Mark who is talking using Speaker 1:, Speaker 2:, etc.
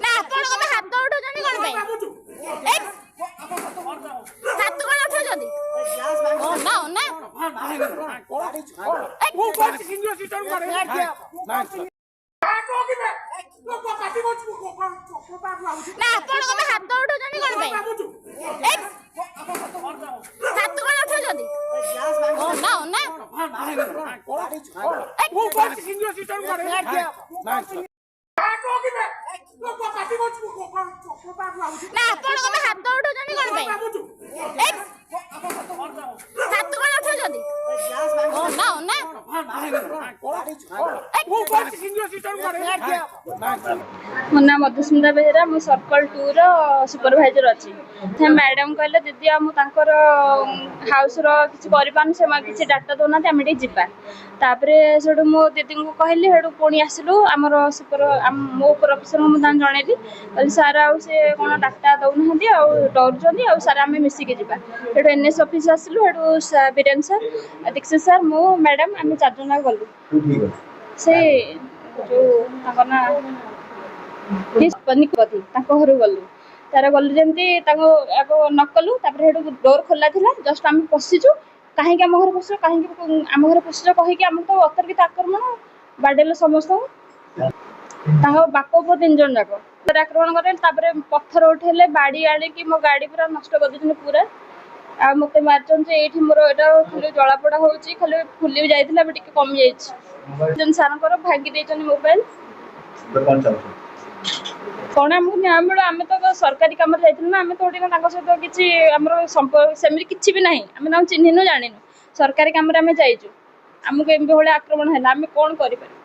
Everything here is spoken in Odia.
Speaker 1: ନା ଆପଣ କଣ ହାତ ଉଠାଉଛନ୍ତି କଣ ପାଇଁ? ହାତ କଣ ଉଠାଉଛନ୍ତି? ନା ନା ନା ଆପଣ କଣ ହାତ ଉଠାଉଛନ୍ତି କଣ ପାଇଁ? ହାତ କଣ ଉଠାଉଛନ୍ତି? ନା ନା ନା ଆପଣ କଣ ହାତ ଉଠାଉଛନ୍ତି କଣ ପାଇଁ? ହାତ କଣ ଉଠାଉଛନ୍ତି? ନା ନା
Speaker 2: ମୋ ନାଁ ମଧୁସ୍ମିତା ବେହେରା। ମୁଁ सर्कल 2 ର ସୁପरଭାଇଜର ଅଛି। ମ୍ୟାଡ଼ାମ କହିଲେ ଦିଦି ମୁଁ ତାଙ୍କର ହାଉସ୍ର କିଛି କରିପାରୁନି, ସେମାନେ କିଛି ଡାଟା ଦେଉନାହାନ୍ତି, ଆମେ ଟିକେ ଯିବା। ତାପରେ ସେଠୁ ମୋ ଦିଦିଙ୍କୁ କହିଲି, ସେଠୁ ପୁଣି ଆସିଲୁ ଆମର ମୋ ଉପର ଅଫିସରଙ୍କୁ ମୁଁ ତାଙ୍କୁ ଜଣେଇଲି, କହିଲି ସାର୍ ଆଉ ସେ କ'ଣ ଡାଟା ଦେଉନାହାନ୍ତି ଆଉ ଡରୁଛନ୍ତି, ଆଉ ସାର୍ ଆମେ ମିଶିକି ଯିବା। ସେଠୁ NS ଅଫିସ୍ ଆସିଲୁ। ସେଠୁ ବୀରେନ୍ ସାର୍, ଦୀକ୍ଷିତ ସାର୍, ମୁଁ ମ୍ୟାଡ଼ାମ ଆମେ 4 ଜଣ ଗଲୁ। ସେ ଯେଉଁ ତାଙ୍କ ନାଁ ନିପତି, ତାଙ୍କ ଘରକୁ ଗଲୁ। ତାର ଗଲୁ ଯେମିତି ତାଙ୍କୁ ଆଗ ନ କଲୁ, ତାପରେ ସେଠୁ ଡୋର୍ ଖୋଲା ଥିଲା, ଜଷ୍ଟ ଆମେ ପଶିଛୁ। କାହିଁକି ଆମ ଘରେ ପଶିଛ, କାହିଁକି ଆମ ଘରେ ପଶିଛ କହିକି ଆମର ତ ଅତର୍କିତ ଆକ୍ରମଣ, ବାଡ଼େଇଲେ ସମସ୍ତଙ୍କୁ। ତାଙ୍କ ବାପ ପୁଅ 3 ଜଣ ଯାକ ଆକ୍ରମଣ କଲେ। ତାପରେ ପଥର ଉଠେଇଲେ, ବାଡ଼ି ଆଣିକି ମୋ ଗାଡ଼ି ପୁରା ନଷ୍ଟ କରିଦେଇଛନ୍ତି ପୁରା। ଆଉ ମୋତେ ମାରିଛନ୍ତି ଏଇଠି, ମୋର ଏଇଟା ଖାଲି ଜଳାପୋଡ଼ା ହେଉଛି, ଖାଲି ଫୁଲି ବି ଯାଇଥିଲା, ଏବେ ଟିକେ କମିଯାଇଛି। ସାର୍ଙ୍କର ଭାଙ୍ଗି ଦେଇଛନ୍ତି ମୋବାଇଲ। କ'ଣ ଆମକୁ ନ୍ୟାୟ ମିଳୁ? ଆମେ ତ ସରକାରୀ କାମରେ ଯାଇଥିଲୁ ନା, ଆମେ ତ ତାଙ୍କ ସହିତ କିଛି ଆମର ସମ୍ପର୍କ ସେମିତି କିଛି ବି ନାହିଁ। ଆମେ ତାଙ୍କୁ ଚିହ୍ନିନୁ, ଜାଣିନୁ। ସରକାରୀ କାମରେ ଆମେ ଯାଇଛୁ, ଆମକୁ ଏମିତି ଭଳିଆ ଆକ୍ରମଣ ହେଲା, ଆମେ କ'ଣ କରିପାରିବୁ?